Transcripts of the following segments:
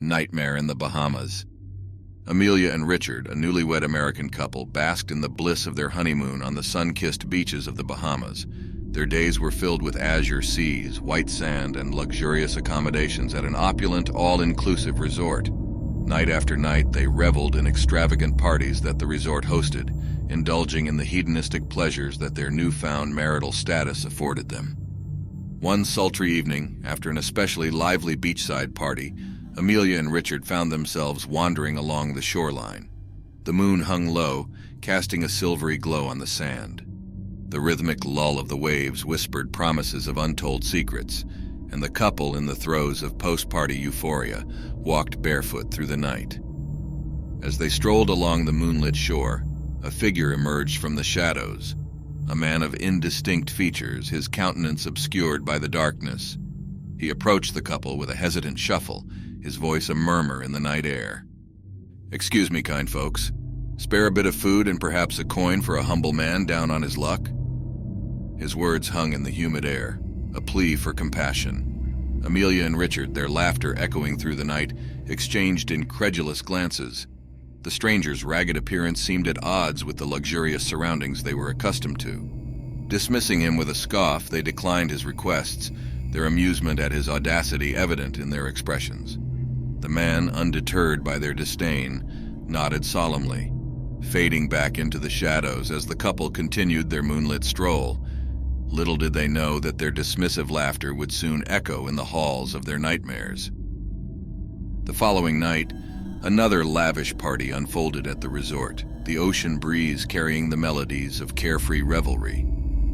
Nightmare in the Bahamas. Amelia and Richard, a newlywed American couple, basked in the bliss of their honeymoon on the sun-kissed beaches of the Bahamas. Their days were filled with azure seas, white sand, and luxurious accommodations at an opulent, all-inclusive resort. Night after night, they reveled in extravagant parties that the resort hosted, indulging in the hedonistic pleasures that their newfound marital status afforded them. One sultry evening, after an especially lively beachside party, Amelia and Richard found themselves wandering along the shoreline. The moon hung low, casting a silvery glow on the sand. The rhythmic lull of the waves whispered promises of untold secrets, and the couple, in the throes of post-party euphoria, walked barefoot through the night. As they strolled along the moonlit shore, a figure emerged from the shadows, a man of indistinct features, his countenance obscured by the darkness. He approached the couple with a hesitant shuffle, his voice a murmur in the night air. "Excuse me, kind folks. Spare a bit of food and perhaps a coin for a humble man down on his luck?" His words hung in the humid air, a plea for compassion. Amelia and Richard, their laughter echoing through the night, exchanged incredulous glances. The stranger's ragged appearance seemed at odds with the luxurious surroundings they were accustomed to. Dismissing him with a scoff, they declined his requests, their amusement at his audacity evident in their expressions. The man, undeterred by their disdain, nodded solemnly, fading back into the shadows as the couple continued their moonlit stroll. Little did they know that their dismissive laughter would soon echo in the halls of their nightmares. The following night, another lavish party unfolded at the resort, the ocean breeze carrying the melodies of carefree revelry.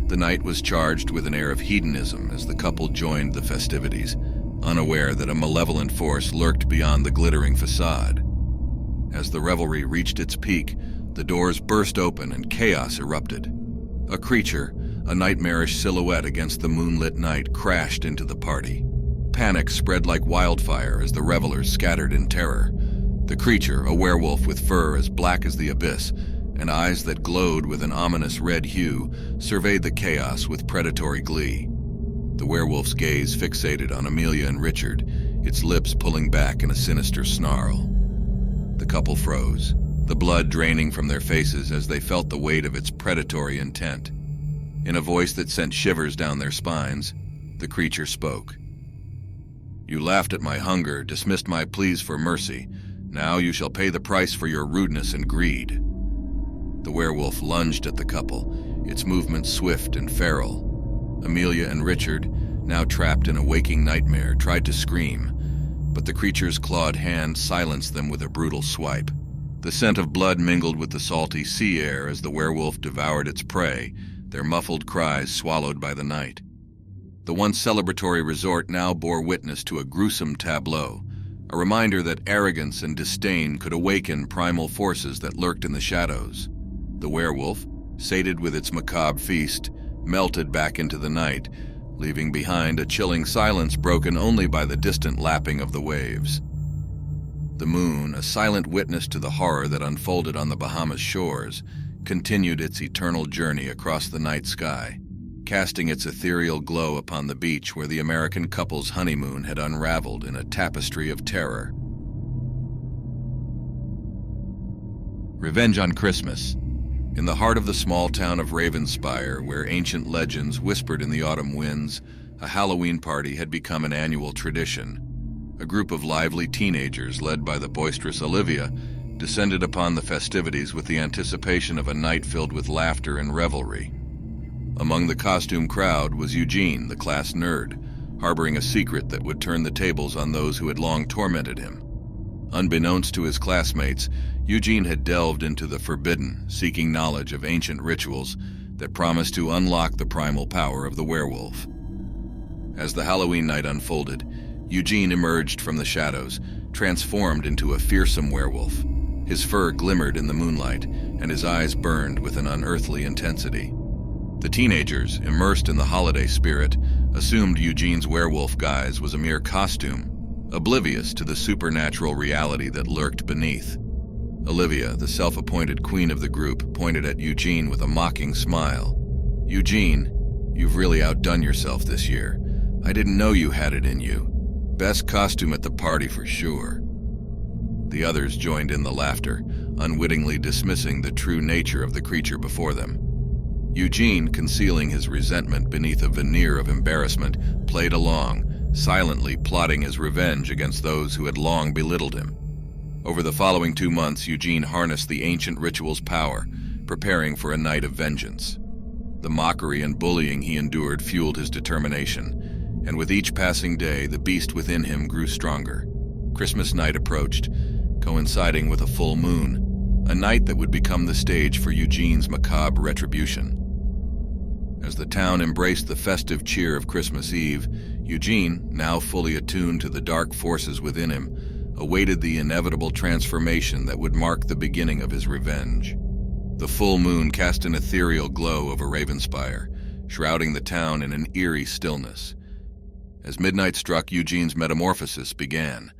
The night was charged with an air of hedonism as the couple joined the festivities, unaware that a malevolent force lurked beyond the glittering facade. As the revelry reached its peak, the doors burst open and chaos erupted. A creature, a nightmarish silhouette against the moonlit night, crashed into the party. Panic spread like wildfire as the revelers scattered in terror. The creature, a werewolf with fur as black as the abyss, and eyes that glowed with an ominous red hue, surveyed the chaos with predatory glee. The werewolf's gaze fixated on Amelia and Richard, its lips pulling back in a sinister snarl. The couple froze, the blood draining from their faces as they felt the weight of its predatory intent. In a voice that sent shivers down their spines, the creature spoke. "You laughed at my hunger, dismissed my pleas for mercy. Now you shall pay the price for your rudeness and greed." The werewolf lunged at the couple, its movements swift and feral. Amelia and Richard, now trapped in a waking nightmare, tried to scream, but the creature's clawed hand silenced them with a brutal swipe. The scent of blood mingled with the salty sea air as the werewolf devoured its prey, their muffled cries swallowed by the night. The once celebratory resort now bore witness to a gruesome tableau, a reminder that arrogance and disdain could awaken primal forces that lurked in the shadows. The werewolf, sated with its macabre feast, melted back into the night, leaving behind a chilling silence broken only by the distant lapping of the waves. The moon, a silent witness to the horror that unfolded on the Bahamas shores, continued its eternal journey across the night sky, casting its ethereal glow upon the beach where the American couple's honeymoon had unraveled in a tapestry of terror. Revenge on Christmas. In the heart of the small town of Ravenspire, where ancient legends whispered in the autumn winds, a Halloween party had become an annual tradition. A group of lively teenagers, led by the boisterous Olivia, descended upon the festivities with the anticipation of a night filled with laughter and revelry. Among the costume crowd was Eugene, the class nerd, harboring a secret that would turn the tables on those who had long tormented him. Unbeknownst to his classmates, Eugene had delved into the forbidden, seeking knowledge of ancient rituals that promised to unlock the primal power of the werewolf. As the Halloween night unfolded, Eugene emerged from the shadows, transformed into a fearsome werewolf. His fur glimmered in the moonlight, and his eyes burned with an unearthly intensity. The teenagers, immersed in the holiday spirit, assumed Eugene's werewolf guise was a mere costume, oblivious to the supernatural reality that lurked beneath. Olivia, the self-appointed queen of the group, pointed at Eugene with a mocking smile. "Eugene, you've really outdone yourself this year. I didn't know you had it in you. Best costume at the party for sure." The others joined in the laughter, unwittingly dismissing the true nature of the creature before them. Eugene, concealing his resentment beneath a veneer of embarrassment, played along, silently plotting his revenge against those who had long belittled him. Over the following 2 months, Eugene harnessed the ancient ritual's power, preparing for a night of vengeance. The mockery and bullying he endured fueled his determination, and with each passing day, the beast within him grew stronger. Christmas night approached, coinciding with a full moon, a night that would become the stage for Eugene's macabre retribution. As the town embraced the festive cheer of Christmas Eve, Eugene, now fully attuned to the dark forces within him, awaited the inevitable transformation that would mark the beginning of his revenge. The full moon cast an ethereal glow over Ravenspire, shrouding the town in an eerie stillness. As midnight struck, Eugene's metamorphosis began.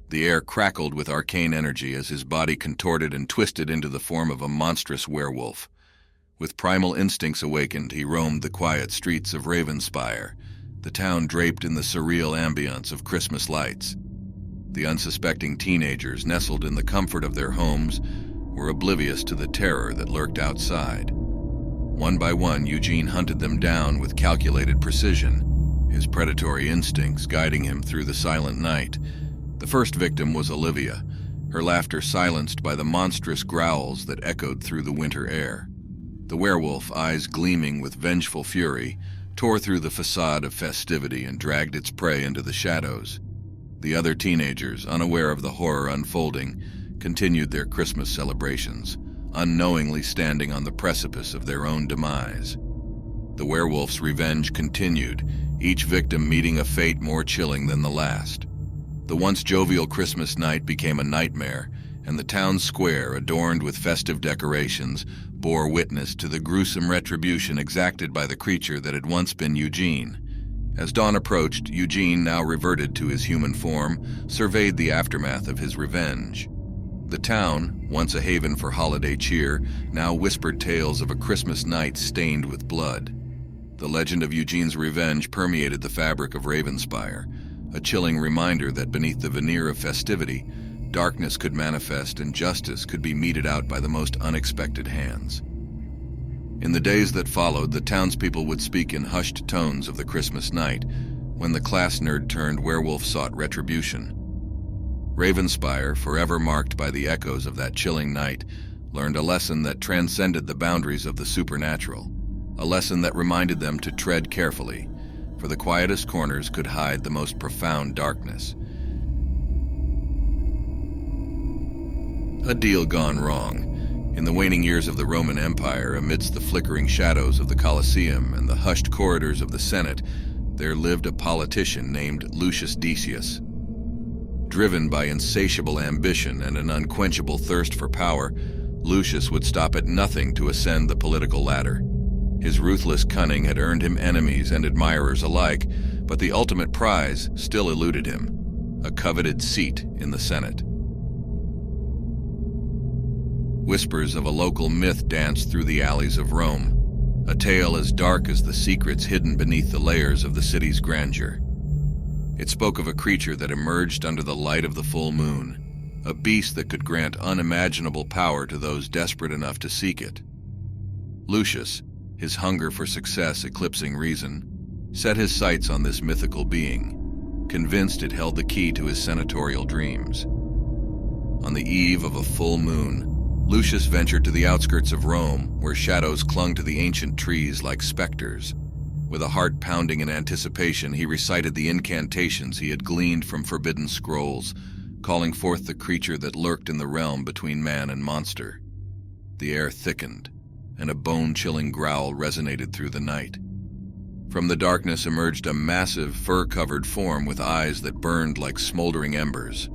The air crackled with arcane energy as his body contorted and twisted into the form of a monstrous werewolf. With primal instincts awakened, he roamed the quiet streets of Ravenspire, the town draped in the surreal ambience of Christmas lights. The unsuspecting teenagers, nestled in the comfort of their homes, were oblivious to the terror that lurked outside. One by one, Eugene hunted them down with calculated precision, his predatory instincts guiding him through the silent night. The first victim was Olivia, her laughter silenced by the monstrous growls that echoed through the winter air. The werewolf, eyes gleaming with vengeful fury, tore through the facade of festivity and dragged its prey into the shadows. The other teenagers, unaware of the horror unfolding, continued their Christmas celebrations, unknowingly standing on the precipice of their own demise. The werewolf's revenge continued, each victim meeting a fate more chilling than the last. The once jovial Christmas night became a nightmare, and the town square, adorned with festive decorations, bore witness to the gruesome retribution exacted by the creature that had once been Eugene. As dawn approached, Eugene, now reverted to his human form, surveyed the aftermath of his revenge. The town, once a haven for holiday cheer, now whispered tales of a Christmas night stained with blood. The legend of Eugene's revenge permeated the fabric of Ravenspire, a chilling reminder that beneath the veneer of festivity, darkness could manifest and justice could be meted out by the most unexpected hands. In the days that followed, the townspeople would speak in hushed tones of the Christmas night, when the class nerd turned werewolf sought retribution. Ravenspire, forever marked by the echoes of that chilling night, learned a lesson that transcended the boundaries of the supernatural, a lesson that reminded them to tread carefully, for the quietest corners could hide the most profound darkness. A deal gone wrong. In the waning years of the Roman Empire, amidst the flickering shadows of the Colosseum and the hushed corridors of the Senate, there lived a politician named Lucius Decius. Driven by insatiable ambition and an unquenchable thirst for power, Lucius would stop at nothing to ascend the political ladder. His ruthless cunning had earned him enemies and admirers alike, but the ultimate prize still eluded him, a coveted seat in the Senate. Whispers of a local myth danced through the alleys of Rome, a tale as dark as the secrets hidden beneath the layers of the city's grandeur. It spoke of a creature that emerged under the light of the full moon, a beast that could grant unimaginable power to those desperate enough to seek it. Lucius, his hunger for success eclipsing reason, set his sights on this mythical being, convinced it held the key to his senatorial dreams. On the eve of a full moon, Lucius ventured to the outskirts of Rome, where shadows clung to the ancient trees like specters. With a heart pounding in anticipation, he recited the incantations he had gleaned from forbidden scrolls, calling forth the creature that lurked in the realm between man and monster. The air thickened, and a bone-chilling growl resonated through the night. From the darkness emerged a massive, fur-covered form with eyes that burned like smoldering embers.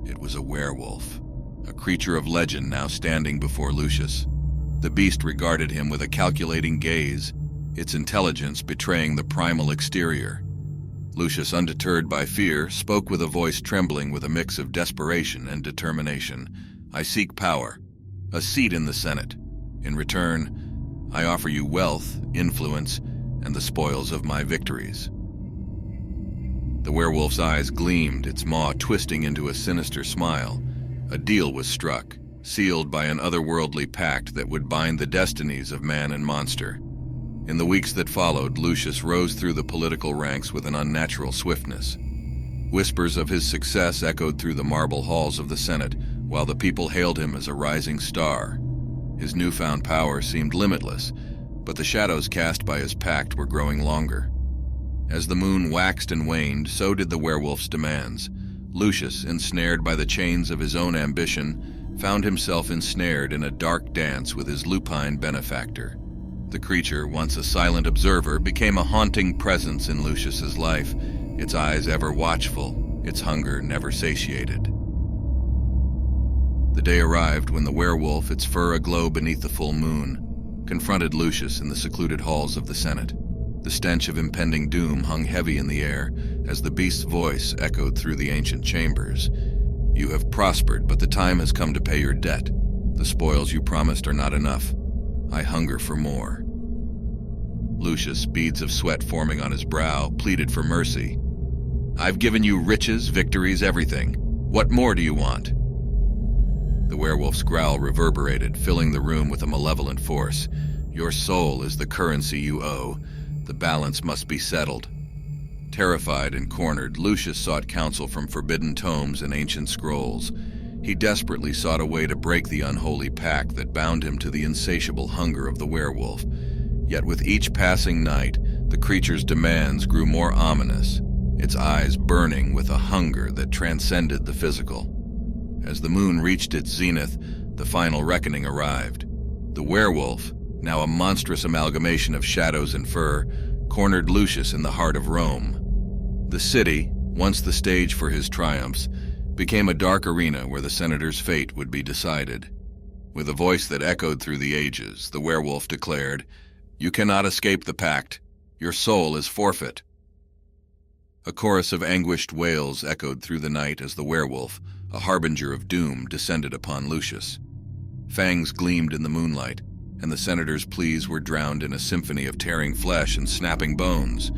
It was a werewolf, a creature of legend now standing before Lucius. The beast regarded him with a calculating gaze, its intelligence betraying the primal exterior. Lucius, undeterred by fear, spoke with a voice trembling with a mix of desperation and determination. "I seek power, a seat in the Senate. In return, I offer you wealth, influence, and the spoils of my victories." The werewolf's eyes gleamed, its maw twisting into a sinister smile. A deal was struck, sealed by an otherworldly pact that would bind the destinies of man and monster. In the weeks that followed, Lucius rose through the political ranks with an unnatural swiftness. Whispers of his success echoed through the marble halls of the Senate, while the people hailed him as a rising star. His newfound power seemed limitless, but the shadows cast by his pact were growing longer. As the moon waxed and waned, so did the werewolf's demands. Lucius, ensnared by the chains of his own ambition, found himself ensnared in a dark dance with his lupine benefactor. The creature, once a silent observer, became a haunting presence in Lucius's life, its eyes ever watchful, its hunger never satiated. The day arrived when the werewolf, its fur aglow beneath the full moon, confronted Lucius in the secluded halls of the Senate. The stench of impending doom hung heavy in the air as the beast's voice echoed through the ancient chambers. "You have prospered, but the time has come to pay your debt. The spoils you promised are not enough. I hunger for more." Lucius, beads of sweat forming on his brow, pleaded for mercy. "I've given you riches, victories, everything. What more do you want?" The werewolf's growl reverberated, filling the room with a malevolent force. "Your soul is the currency you owe. The balance must be settled." Terrified and cornered, Lucius sought counsel from forbidden tomes and ancient scrolls. He desperately sought a way to break the unholy pact that bound him to the insatiable hunger of the werewolf. Yet with each passing night, the creature's demands grew more ominous, its eyes burning with a hunger that transcended the physical. As the moon reached its zenith, the final reckoning arrived. The werewolf, now a monstrous amalgamation of shadows and fur, cornered Lucius in the heart of Rome. The city, once the stage for his triumphs, became a dark arena where the senator's fate would be decided. With a voice that echoed through the ages, the werewolf declared, "You cannot escape the pact. Your soul is forfeit." A chorus of anguished wails echoed through the night as the werewolf, a harbinger of doom, descended upon Lucius. Fangs gleamed in the moonlight, and the senator's pleas were drowned in a symphony of tearing flesh and snapping bones.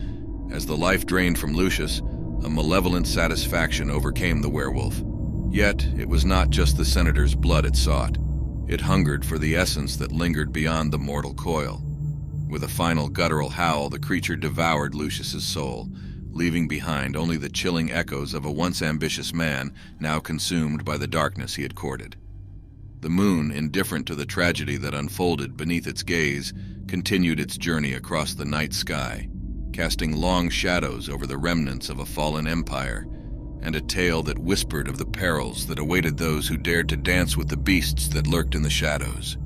As the life drained from Lucius, a malevolent satisfaction overcame the werewolf. Yet it was not just the senator's blood it sought. It hungered for the essence that lingered beyond the mortal coil. With a final guttural howl, the creature devoured Lucius's soul, leaving behind only the chilling echoes of a once ambitious man, now consumed by the darkness he had courted. The moon, indifferent to the tragedy that unfolded beneath its gaze, continued its journey across the night sky, casting long shadows over the remnants of a fallen empire, and a tale that whispered of the perils that awaited those who dared to dance with the beasts that lurked in the shadows.